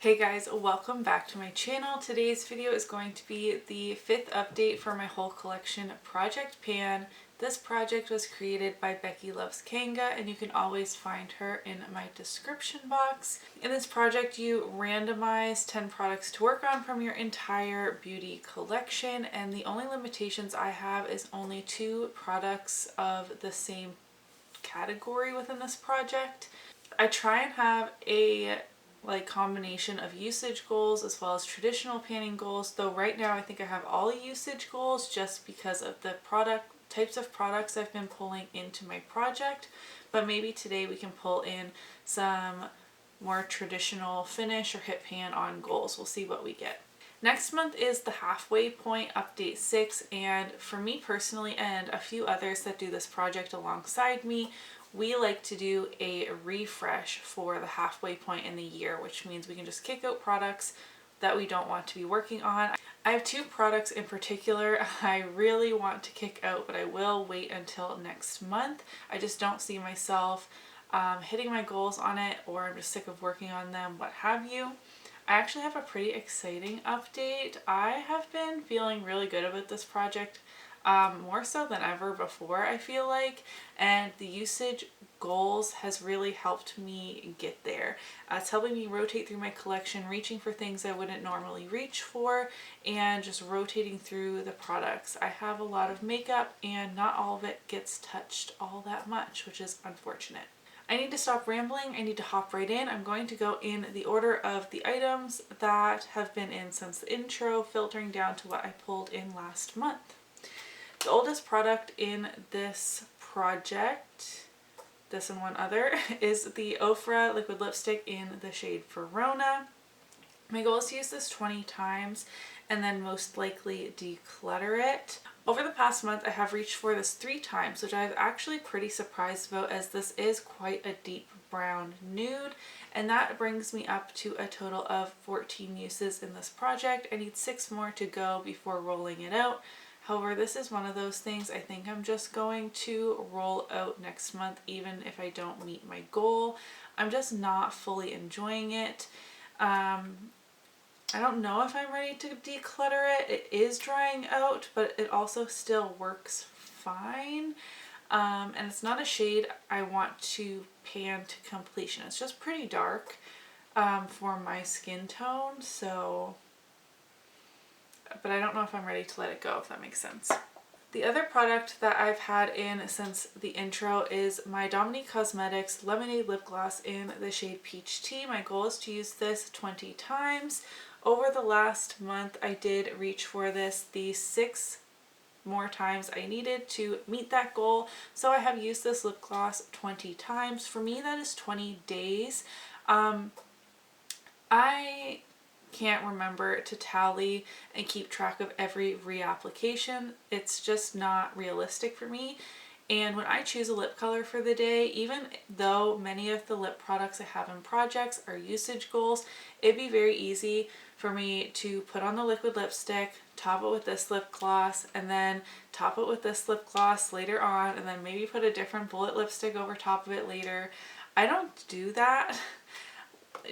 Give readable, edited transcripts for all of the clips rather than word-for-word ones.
Hey guys, welcome back to my channel. Today's video is going to be the 5th update for my whole collection Project Pan. This project was created by Becky Loves Kanga and you can always find her in my description box. In this project you randomize 10 products to work on from your entire beauty collection, and the only limitations I have is only 2 products of the same category within this project. I try and have a combination of usage goals as well as traditional panning goals, though right now I think I have all usage goals just because of the types of products I've been pulling into my project. But maybe today we can pull in some more traditional finish or hit pan on goals. We'll see what we get. Next month is the halfway point update 6, and for me personally and a few others that do this project alongside me, we like to do a refresh for the halfway point in the year, which means we can just kick out products that we don't want to be working on. I have 2 products in particular I really want to kick out, but I will wait until next month. I just don't see myself hitting my goals on it, or I'm just sick of working on them, what have you. I actually have a pretty exciting update. I have been feeling really good about this project, more so than ever before, I feel like, and the usage goals has really helped me get there. It's helping me rotate through my collection, reaching for things I wouldn't normally reach for, and just rotating through the products. I have a lot of makeup and not all of it gets touched all that much, which is unfortunate. I need to stop rambling. I need to hop right in. I'm going to go in the order of the items that have been in since the intro, filtering down to what I pulled in last month. The oldest product in this project, this and one other, is the Ofra liquid lipstick in the shade Verona. My goal is to use this 20 times and then most likely declutter it. Over the past month I have reached for this 3 times, which I'm actually pretty surprised about, as this is quite a deep brown nude, and that brings me up to a total of 14 uses in this project. I need 6 more to go before rolling it out. However, this is one of those things I think I'm just going to roll out next month even if I don't meet my goal. I'm just not fully enjoying it. I don't know if I'm ready to declutter it. It is drying out, but it also still works fine. And it's not a shade I want to pan to completion. It's just pretty dark for my skin tone, so... but I don't know if I'm ready to let it go, if that makes sense. The other product that I've had in since the intro is my Dominique Cosmetics Lemonade Lip Gloss in the shade Peach Tea. My goal is to use this 20 times. Over the last month, I did reach for this the 6 more times I needed to meet that goal. So I have used this lip gloss 20 times. For me, that is 20 days. I can't remember to tally and keep track of every reapplication. It's just not realistic for me. And when I choose a lip color for the day, even though many of the lip products I have in projects are usage goals, it'd be very easy for me to put on the liquid lipstick, top it with this lip gloss, and then top it with this lip gloss later on, and then maybe put a different bullet lipstick over top of it later. I don't do that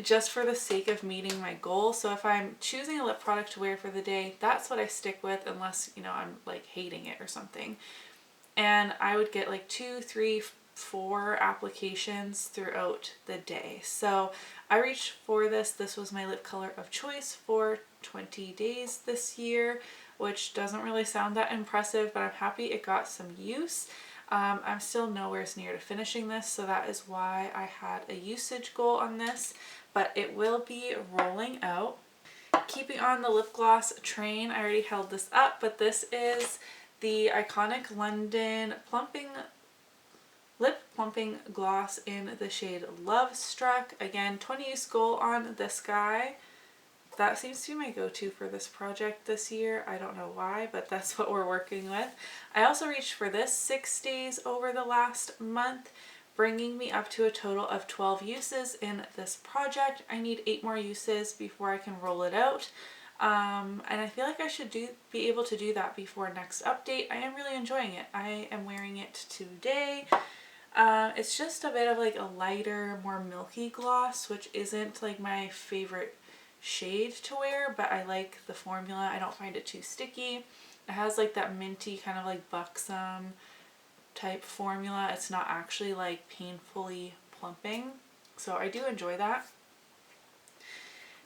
just for the sake of meeting my goal. So if I'm choosing a lip product to wear for the day, that's what I stick with, unless, you know, I'm like hating it or something. And I would get like 2, 3, 4 applications throughout the day. So I reached for this. This was my lip color of choice for 20 days this year, which doesn't really sound that impressive, but I'm happy it got some use. I'm still nowhere near to finishing this, so that is why I had a usage goal on this, but it will be rolling out. Keeping on the lip gloss train, I already held this up, but this is the iconic London lip plumping gloss in the shade Love Struck. Again, 20 use goal on this guy. That seems to be my go-to for this project this year. I don't know why, but that's what we're working with. I also reached for this 6 days over the last month, bringing me up to a total of 12 uses in this project. I need 8 more uses before I can roll it out. And I feel like I should be able to do that before next update. I am really enjoying it. I am wearing it today. It's just a bit of like a lighter, more milky gloss, which isn't like my favorite shade to wear, but I like the formula. I don't find it too sticky. It has like that minty kind of like buxom type formula. It's not actually like painfully plumping, so I do enjoy that.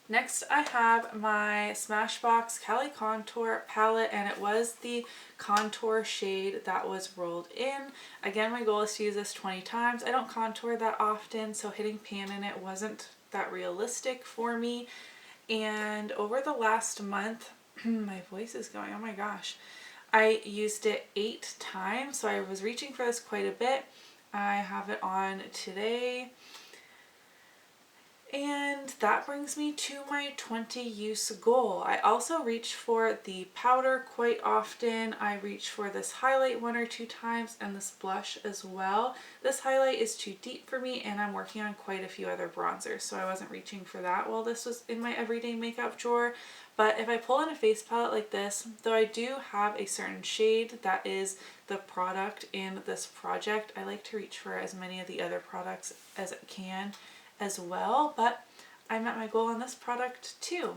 Next I have my Smashbox Cali Contour palette, and it was the contour shade that was rolled in. Again, my goal is to use this 20 times. I don't contour that often, so hitting pan in it wasn't that realistic for me. And over the last month, my voice is going, oh my gosh, I used it 8 times, so I was reaching for this quite a bit. I have it on today. And that brings me to my 20 use goal. I also reach for the powder quite often. I reach for this highlight 1 or 2 times and this blush as well. This highlight is too deep for me, and I'm working on quite a few other bronzers, so I wasn't reaching for that while this was in my everyday makeup drawer. But if I pull in a face palette like this, though I do have a certain shade that is the product in this project, I like to reach for as many of the other products as I can as well, but I met my goal on this product too.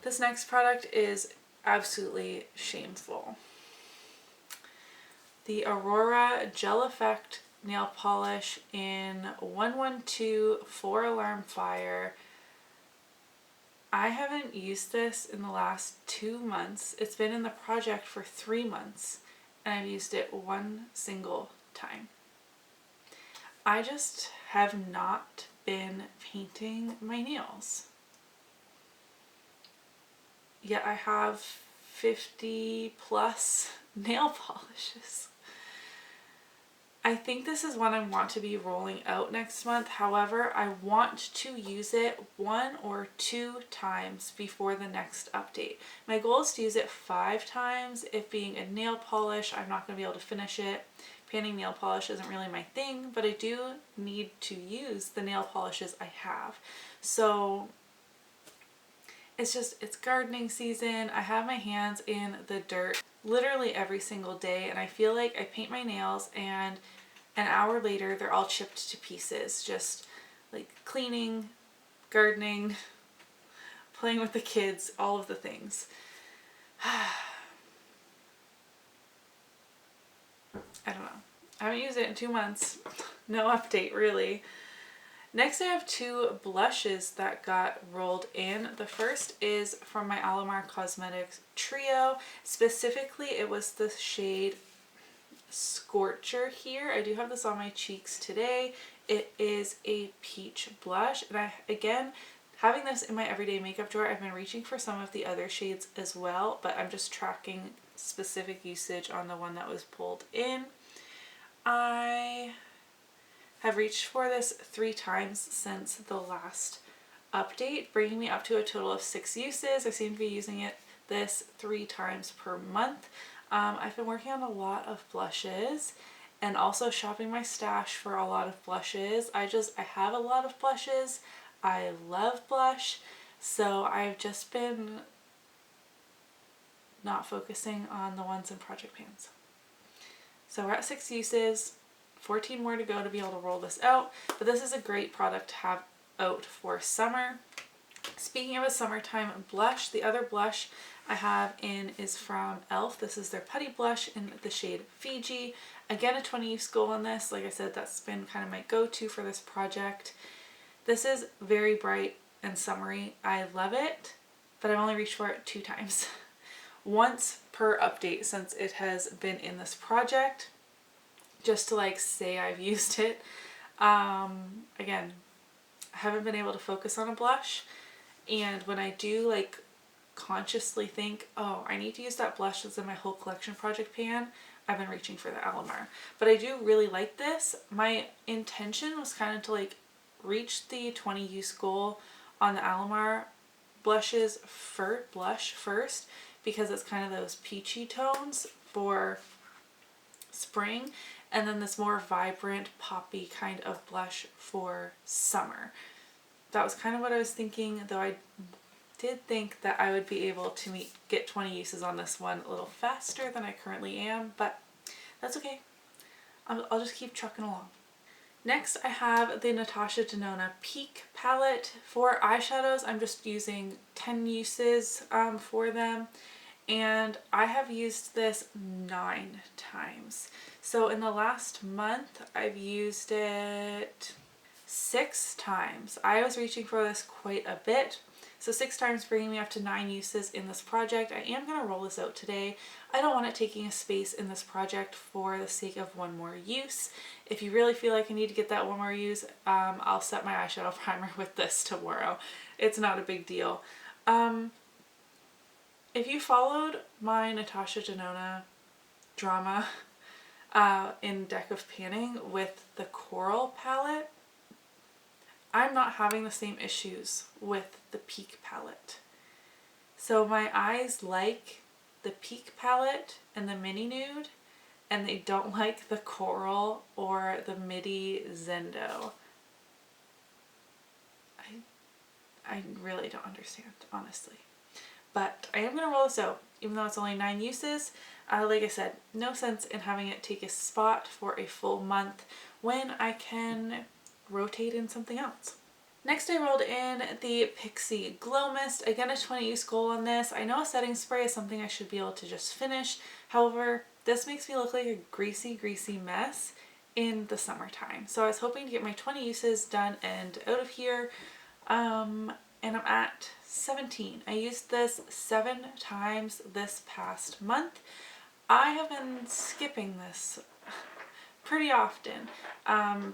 This next product is absolutely shameful. The Aurora Gel Effect Nail Polish in 112 4 Alarm Fire. I haven't used this in the last 2 months. It's been in the project for 3 months, and I've used it 1 single time. I just have not been painting my nails. Yet I have 50 plus nail polishes. I think this is one I want to be rolling out next month. However, I want to use it 1 or 2 times before the next update. My goal is to use it 5 times. If being a nail polish, I'm not going to be able to finish it. Painting nail polish isn't really my thing, but I do need to use the nail polishes I have. So it's gardening season. I have my hands in the dirt literally every single day, and I feel like I paint my nails and an hour later they're all chipped to pieces, just like cleaning, gardening, playing with the kids, all of the things. I don't know. I haven't used it in 2 months. No update really. Next I have 2 blushes that got rolled in. The first is from my Alamar Cosmetics trio. Specifically it was the shade Scorcher here. I do have this on my cheeks today. It is a peach blush, and again, having this in my everyday makeup drawer, I've been reaching for some of the other shades as well, but I'm just tracking specific usage on the one that was pulled in. I have reached for this 3 times since the last update, bringing me up to a total of 6 uses. I seem to be using this 3 times per month. I've been working on a lot of blushes and also shopping my stash for a lot of blushes. I have a lot of blushes. I love blush, so I've just been not focusing on the ones in project pans. So we're at 6 uses, 14 more to go to be able to roll this out, but this is a great product to have out for summer. Speaking of a summertime blush, the other blush I have in is from e.l.f. This is their putty blush in the shade Fiji. Again, a 20 use goal on this. Like I said, that's been kind of my go-to for this project. This is very bright and summery. I love it, but I've only reached for it 2 times. Once per update since it has been in this project, just to like say I've used it. Again, I haven't been able to focus on a blush, and when I do like consciously think, oh, I need to use that blush that's in my whole collection project pan, I've been reaching for the Alamar. But I do really like this. My intention was kind of to like reach the 20 use goal on the Alamar blushes first, because it's kind of those peachy tones for spring, and then this more vibrant poppy kind of blush for summer. That was kind of what I was thinking, though I did think that I would be able to get 20 uses on this one a little faster than I currently am, but that's okay. I'll just keep trucking along. Next, I have the Natasha Denona Peak palette. For eyeshadows, I'm just using 10 uses for them. And I have used this 9 times. So in the last month, I've used it 6 times. I was reaching for this quite a bit. So 6 times bringing me up to 9 uses in this project. I am going to roll this out today. I don't want it taking a space in this project for the sake of one more use. If you really feel like I need to get that one more use, I'll set my eyeshadow primer with this tomorrow. It's not a big deal. If you followed my Natasha Denona drama in Deck of Panning with the Coral palette, I'm not having the same issues with the Peak palette. So my eyes like the Peak palette and the Mini Nude, and they don't like the Coral or the Midi Zendo. I really don't understand, honestly. But I am going to roll this out, even though it's only 9 uses. Like I said, no sense in having it take a spot for a full month when I can rotate in something else. Next, I rolled in the Pixie Glow Mist. Again, a 20 use goal on this. I know a setting spray is something I should be able to just finish. However, this makes me look like a greasy mess in the summertime. So I was hoping to get my 20 uses done and out of here. And I'm at 17. I used this 7 times this past month. I have been skipping this pretty often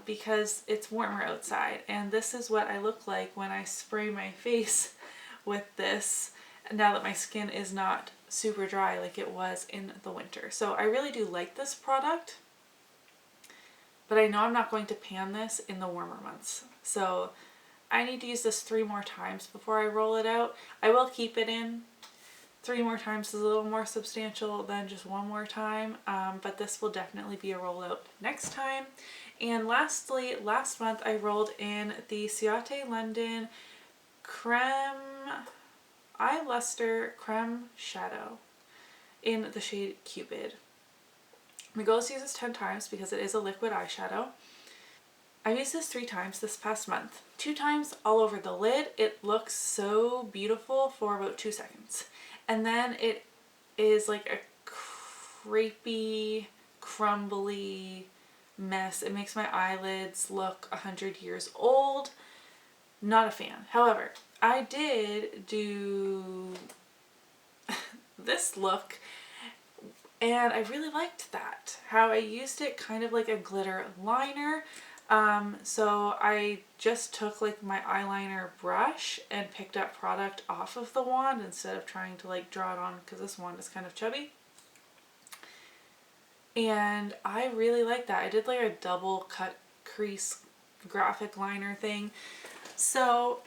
because it's warmer outside, and this is what I look like when I spray my face with this now that my skin is not super dry like it was in the winter. So I really do like this product, but I know I'm not going to pan this in the warmer months. So I need to use this 3 more times before I roll it out. I will keep it in. 3 more times is a little more substantial than just 1 more time, but this will definitely be a rollout next time. And lastly, last month I rolled in the Ciate London Creme Eye Luster Creme Shadow in the shade Cupid. My goal is to use this 10 times because it is a liquid eyeshadow. I've used this 3 times this past month. 2 times all over the lid. It looks so beautiful for about 2 seconds. And then it is like a crepey, crumbly mess. It makes my eyelids look 100 years old. Not a fan. However, I did do this look and I really liked that. How I used it kind of like a glitter liner. So I just took like my eyeliner brush and picked up product off of the wand instead of trying to like draw it on, because this wand is kind of chubby. And I really like that. I did like a double cut crease graphic liner thing. So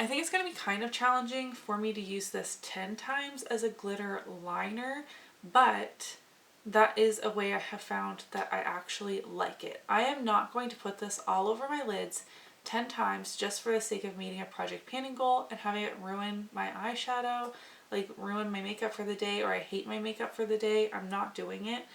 I think it's going to be kind of challenging for me to use this 10 times as a glitter liner, but that is a way I have found that I actually like it. I am not going to put this all over my lids 10 times just for the sake of meeting a project panning goal and having it ruin my eyeshadow, like ruin my makeup for the day, or I hate my makeup for the day. I'm not doing it.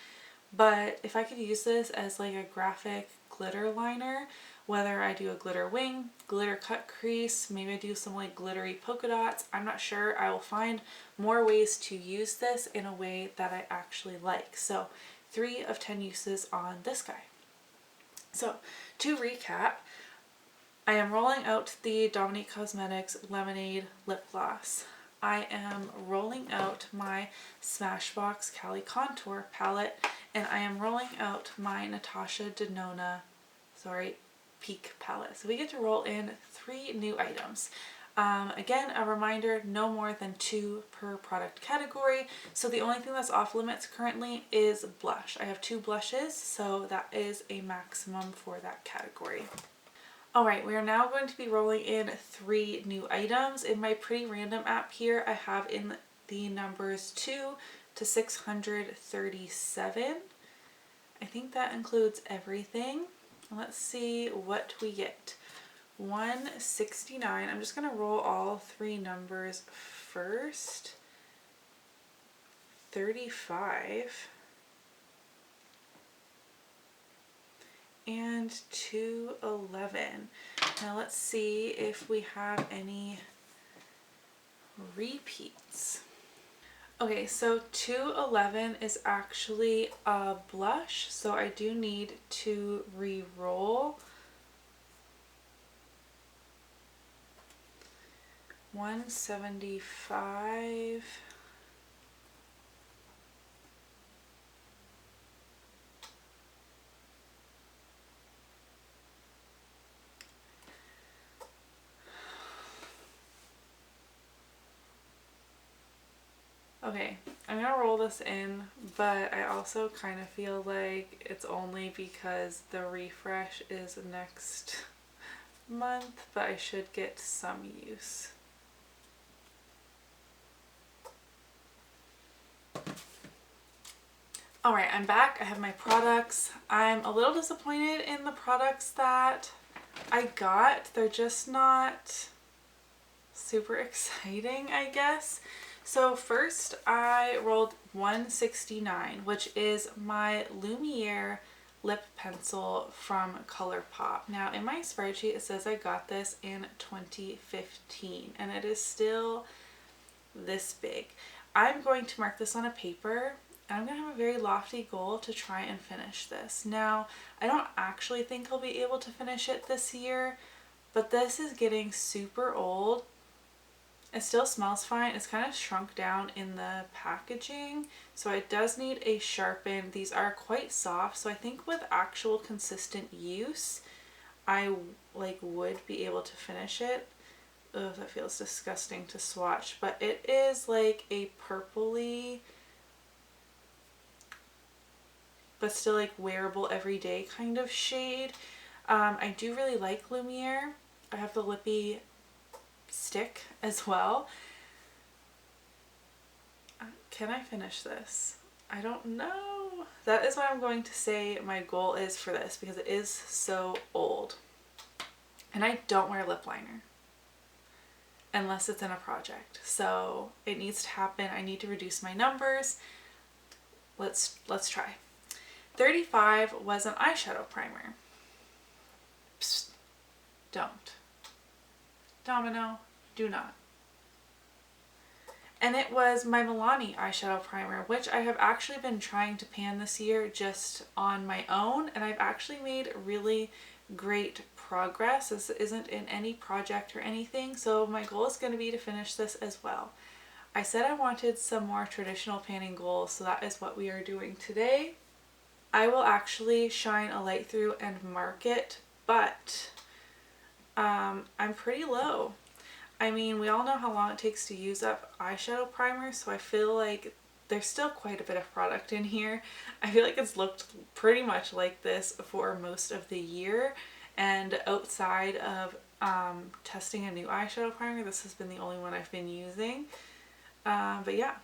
But if I could use this as like a graphic glitter liner, whether I do a glitter wing, glitter cut crease, maybe I do some like glittery polka dots, I'm not sure. I will find more ways to use this in a way that I actually like. So 3 of 10 uses on this guy. So to recap, I am rolling out the Dominique Cosmetics Lemonade Lip Gloss. I am rolling out my Smashbox Cali Contour palette, and I am rolling out my Natasha Denona Peak palette. So we get to roll in 3 new items. Again, a reminder, no more than 2 per product category. So the only thing that's off limits currently is blush. I have 2 blushes, so that is a maximum for that category. Alright, we are now going to be rolling in 3 new items. In my Pretty Random app here, I have in the numbers 2 to 637. I think that includes everything. Let's see what we get. 169. I'm just going to roll all 3 numbers first. 35. and 211. Now let's see if we have any repeats. Okay, so 211 is actually a blush, so I do need to re-roll. 175. Okay, I'm gonna roll this in, but I also kind of feel like it's only because the refresh is next month, but I should get some use. Alright, I'm back. I have my products. I'm a little disappointed in the products that I got. They're just not super exciting, I guess. So first I rolled 169, which is my Lumiere lip pencil from ColourPop. Now in my spreadsheet it says I got this in 2015 and it is still this big. I'm going to mark this on a paper and I'm going to have a very lofty goal to try and finish this. Now I don't actually think I'll be able to finish it this year, but this is getting super old. It still smells fine. It's kind of shrunk down in the packaging, so it does need a sharpen. These are quite soft, so I think with actual consistent use, I would be able to finish it. Ugh, that feels disgusting to swatch, but it is like a purpley, but still like wearable everyday kind of shade. I do really like Lumiere. I have the lippy stick as well. Can I finish this? I don't know. That is what I'm going to say my goal is for this because it is so old. And I don't wear lip liner unless it's in a project. So it needs to happen. I need to reduce my numbers. Let's try. 35 was an eyeshadow primer. Psst, don't. Domino, do not. And it was my Milani eyeshadow primer, which I have actually been trying to pan this year just on my own, and I've actually made really great progress. This isn't in any project or anything, so my goal is going to be to finish this as well. I said I wanted some more traditional panning goals, so that is what we are doing today. I will actually shine a light through and mark it, but I'm pretty low. I mean, we all know how long it takes to use up eyeshadow primer, so I feel like there's still quite a bit of product in here. I feel like it's looked pretty much like this for most of the year, and outside of testing a new eyeshadow primer, this has been the only one I've been using. But yeah,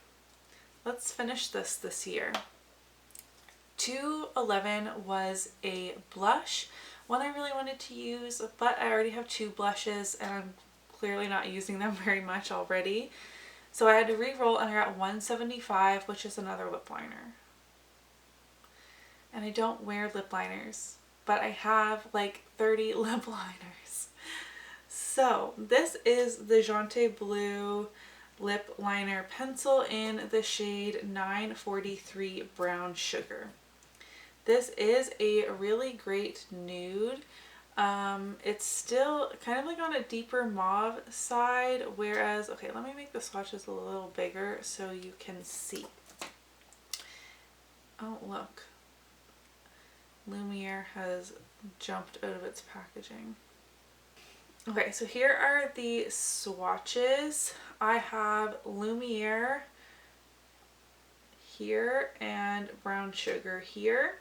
let's finish this year. 211 was a blush, one I really wanted to use, but I already have two blushes and I'm clearly not using them very much already. So I had to re-roll and I got 175, which is another lip liner. And I don't wear lip liners, but I have like 30 lip liners. So this is the JonteBlu lip liner pencil in the shade 943 Brown Sugar. This is a really great nude. It's still kind of like on a deeper mauve side, whereas, okay, let me make the swatches a little bigger so you can see. Oh, look. Lumiere has jumped out of its packaging. Okay, so here are the swatches. I have Lumiere here and Brown Sugar here.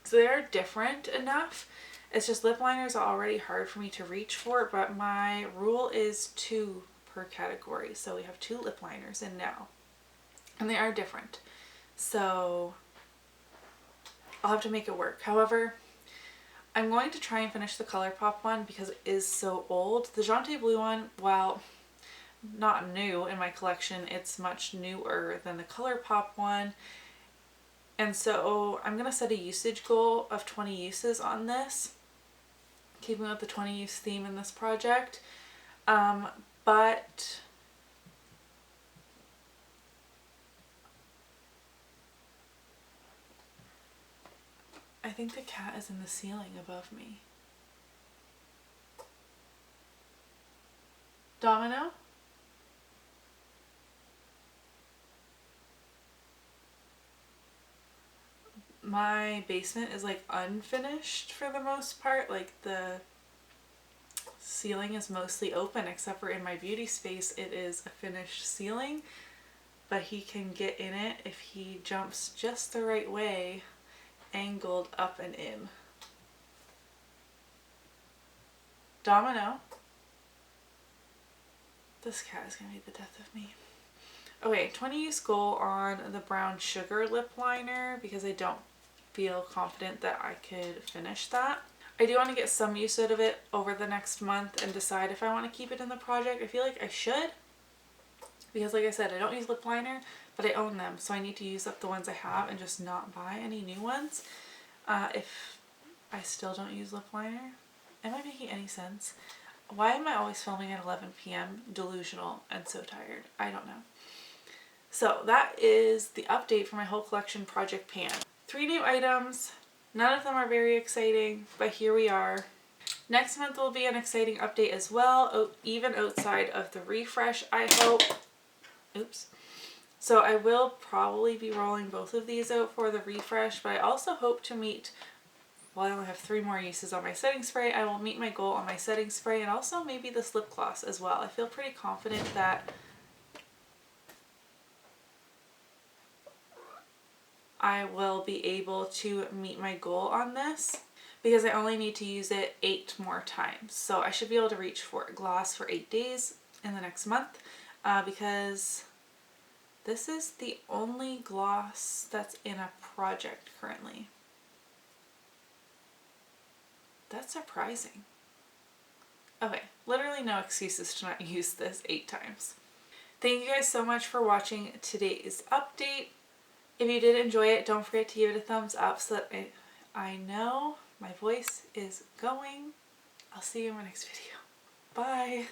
So they are different enough. It's just lip liners are already hard for me to reach for, but my rule is 2 per category. So we have 2 lip liners in now. And they are different. So I'll have to make it work. However, I'm going to try and finish the ColourPop one because it is so old. The JonteBlu one, while not new in my collection, it's much newer than the ColourPop one. And so I'm going to set a usage goal of 20 uses on this, keeping with the 20 use theme in this project. But I think the cat is in the ceiling above me. Domino? My basement is like unfinished for the most part. Like the ceiling is mostly open except for in my beauty space it is a finished ceiling, but he can get in it if he jumps just the right way, angled up and in. Domino? This cat is gonna be the death of me. Okay, 20 use goal on the brown sugar lip liner because I don't feel confident that I could finish that. I do want to get some use out of it over the next month and decide if I want to keep it in the project. I feel like I should because, like I said, I don't use lip liner, but I own them, so I need to use up the ones I have and just not buy any new ones if I still don't use lip liner. Am I making any sense? Why am I always filming at 11 p.m. delusional and so tired? I don't know. So that is the update for my whole collection project pan. 3 new items. None of them are very exciting, but here we are. Next month will be an exciting update as well, even outside of the refresh, I hope. Oops. So I will probably be rolling both of these out for the refresh, but I also hope to meet, well, I only have 3 more uses on my setting spray. I will meet my goal on my setting spray and also maybe this lip gloss as well. I feel pretty confident that I will be able to meet my goal on this because I only need to use it 8 more times. So I should be able to reach for gloss for 8 days in the next month because this is the only gloss that's in a project currently. That's surprising. Okay, literally no excuses to not use this 8 times. Thank you guys so much for watching today's update. If you did enjoy it, don't forget to give it a thumbs up so that I know my voice is going. I'll see you in my next video. Bye!